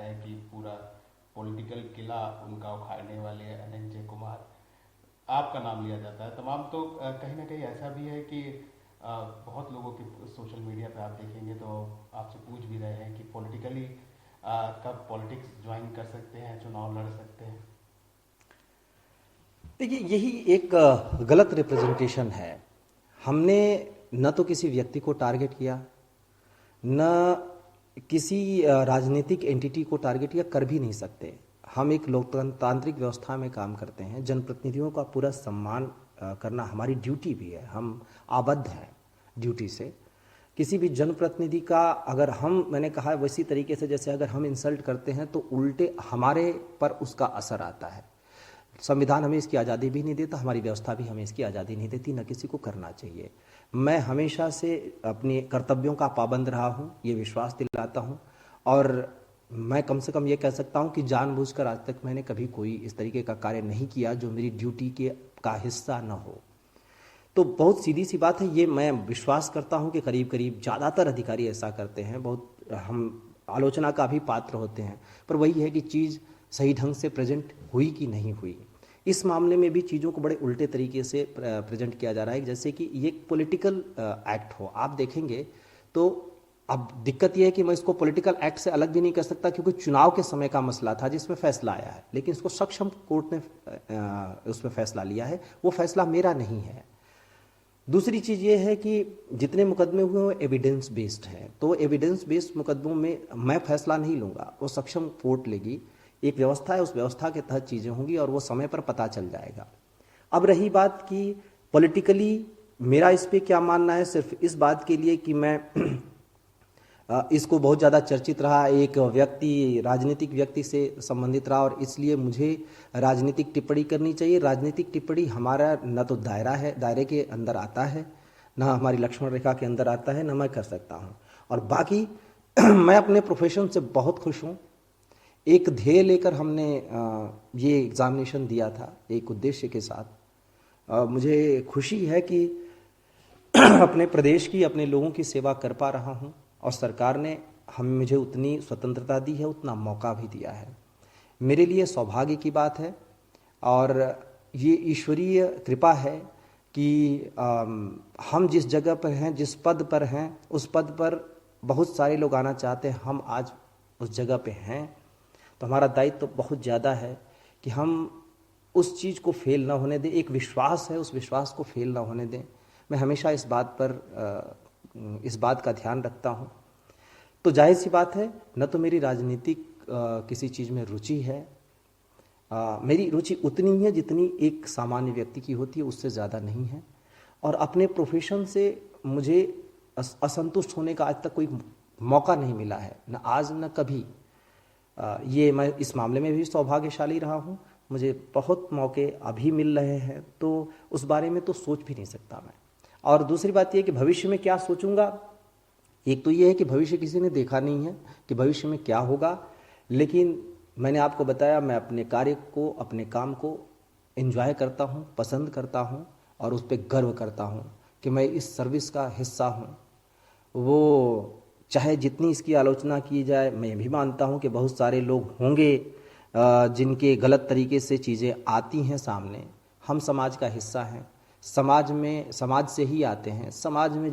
है कि पूरा पॉलिटिकल किला उनका उखाड़ने वाले अनंत कुमार, आपका नाम लिया जाता है तमाम। तो कहीं ना कहीं ऐसा भी है कि बहुत लोगों के सोशल मीडिया पे आप देखेंगे तो आपसे पूछ भी रहे हैं कि पॉलिटिकली कब पॉलिटिक्स ज्वाइन कर सकते हैं, चुनाव लड़ सकते हैं। देखिए, यही एक गलत रिप्रेजेंटेशन है। हमने न तो किसी व्यक्ति को टारगेट किया, न किसी राजनीतिक एंटिटी को टारगेट या कर भी नहीं सकते। हम एक लोकतांत्रिक व्यवस्था में काम करते हैं। जनप्रतिनिधियों का पूरा सम्मान करना हमारी ड्यूटी भी है। हम आबद्ध हैं ड्यूटी से। किसी भी जनप्रतिनिधि का अगर मैंने कहा वैसी तरीके से जैसे अगर हम इंसल्ट करते हैं तो उल्टे हमारे पर उसका असर आता है। संविधान हमें इसकी आज़ादी भी नहीं देता, हमारी व्यवस्था भी हमें इसकी आज़ादी नहीं देती, न किसी को करना चाहिए। मैं हमेशा से अपने कर्तव्यों का पाबंद रहा हूँ, ये विश्वास दिलाता हूँ। और मैं कम से कम ये कह सकता हूँ कि जानबूझकर आज तक मैंने कभी कोई इस तरीके का कार्य नहीं किया जो मेरी ड्यूटी का हिस्सा न हो। तो बहुत सीधी सी बात है, ये मैं विश्वास करता हूँ कि करीब करीब ज़्यादातर अधिकारी ऐसा करते हैं। बहुत हम आलोचना का भी पात्र होते हैं, पर वही है कि चीज़ सही ढंग से प्रेजेंट हुई कि नहीं हुई। इस मामले में भी चीज़ों को बड़े उल्टे तरीके से प्रेजेंट किया जा रहा है, जैसे कि ये एक पॉलिटिकल एक्ट हो। आप देखेंगे तो अब दिक्कत यह है कि मैं इसको पॉलिटिकल एक्ट से अलग भी नहीं कर सकता, क्योंकि चुनाव के समय का मसला था जिसमें फैसला आया है, लेकिन इसको सक्षम कोर्ट ने उसमें फैसला लिया है, वो फैसला मेरा नहीं है। दूसरी चीज़ ये है कि जितने मुकदमे हुए वो एविडेंस बेस्ड हैं, तो एविडेंस बेस्ड मुकदमों में मैं फैसला नहीं लूँगा, वो सक्षम कोर्ट लेगी। एक व्यवस्था है, उस व्यवस्था के तहत चीज़ें होंगी और वो समय पर पता चल जाएगा। अब रही बात कि पॉलिटिकली मेरा इस पे क्या मानना है, सिर्फ इस बात के लिए कि मैं इसको बहुत ज़्यादा चर्चित रहा, एक व्यक्ति राजनीतिक व्यक्ति से संबंधित रहा और इसलिए मुझे राजनीतिक टिप्पणी करनी चाहिए। राजनीतिक टिप्पणी हमारा न तो दायरे के अंदर आता है, न हमारी लक्ष्मण रेखा के अंदर आता है, न मैं कर सकता हूँ। और बाकी मैं अपने प्रोफेशन से बहुत खुश हूँ। एक ध्येय लेकर हमने ये एग्ज़ामिनेशन दिया था, एक उद्देश्य के साथ। मुझे खुशी है कि अपने प्रदेश की, अपने लोगों की सेवा कर पा रहा हूँ और सरकार ने मुझे उतनी स्वतंत्रता दी है, उतना मौका भी दिया है। मेरे लिए सौभाग्य की बात है और ये ईश्वरीय कृपा है कि हम जिस जगह पर हैं, जिस पद पर हैं, उस पद पर बहुत सारे लोग आना चाहते हैं, हम आज उस जगह पे हैं। तो हमारा दायित्व तो बहुत ज़्यादा है कि हम उस चीज़ को फेल ना होने दें। एक विश्वास है, उस विश्वास को फेल ना होने दें। मैं हमेशा इस बात का ध्यान रखता हूँ। तो जाहिर सी बात है, न तो मेरी राजनीतिक किसी चीज़ में रुचि है। मेरी रुचि उतनी ही है जितनी एक सामान्य व्यक्ति की होती है, उससे ज़्यादा नहीं है। और अपने प्रोफेशन से मुझे असंतुष्ट होने का आज तक कोई मौका नहीं मिला है, न आज न कभी। ये मैं इस मामले में भी सौभाग्यशाली रहा हूँ। मुझे बहुत मौके अभी मिल रहे हैं, तो उस बारे में तो सोच भी नहीं सकता मैं। और दूसरी बात यह कि भविष्य में क्या सोचूंगा, एक तो ये है कि भविष्य किसी ने देखा नहीं है कि भविष्य में क्या होगा, लेकिन मैंने आपको बताया, मैं अपने कार्य को, अपने काम को एंजॉय करता हूँ, पसंद करता हूँ और उस पर गर्व करता हूँ कि मैं इस सर्विस का हिस्सा हूँ। वो चाहे जितनी इसकी आलोचना की जाए, मैं भी मानता हूँ कि बहुत सारे लोग होंगे जिनके गलत तरीके से चीज़ें आती हैं सामने। हम समाज का हिस्सा हैं, समाज से ही आते हैं। समाज में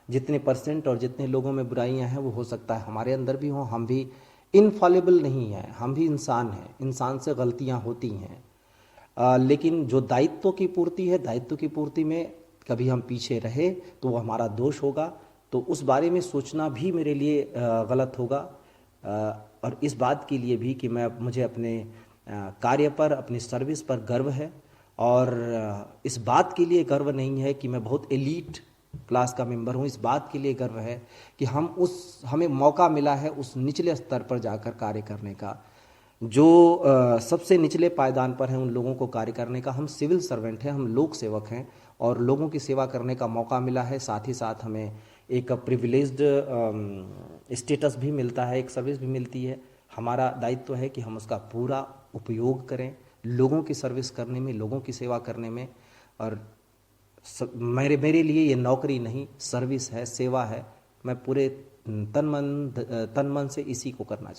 जितने परसेंट और जितने लोगों में बुराइयां हैं, वो हो सकता है हमारे अंदर भी हों। हम भी इनफॉलेबल नहीं हैं, हम भी इंसान हैं, इंसान से गलतियां होती हैं। लेकिन जो दायित्व की पूर्ति है, दायित्व की पूर्ति में कभी हम पीछे रहे तो वो हमारा दोष होगा। तो उस बारे में सोचना भी मेरे लिए गलत होगा। और इस बात के लिए भी कि मुझे अपने कार्य पर, अपनी सर्विस पर गर्व है। और इस बात के लिए गर्व नहीं है कि मैं बहुत एलीट क्लास का मेंबर हूँ, इस बात के लिए गर्व है कि हमें मौका मिला है उस निचले स्तर पर जाकर कार्य करने का, जो सबसे निचले पायदान पर हैं उन लोगों को कार्य करने का। हम सिविल सर्वेंट हैं, हम लोक सेवक हैं और लोगों की सेवा करने का मौका मिला है। साथ ही साथ हमें एक प्रिविलेज्ड स्टेटस भी मिलता है, एक सर्विस भी मिलती है। हमारा दायित्व है कि हम उसका पूरा उपयोग करें, लोगों की सर्विस करने में, लोगों की सेवा करने में। और मेरे लिए ये नौकरी नहीं, सर्विस है, सेवा है। मैं पूरे तन मन से इसी को करना चाहता हूँ।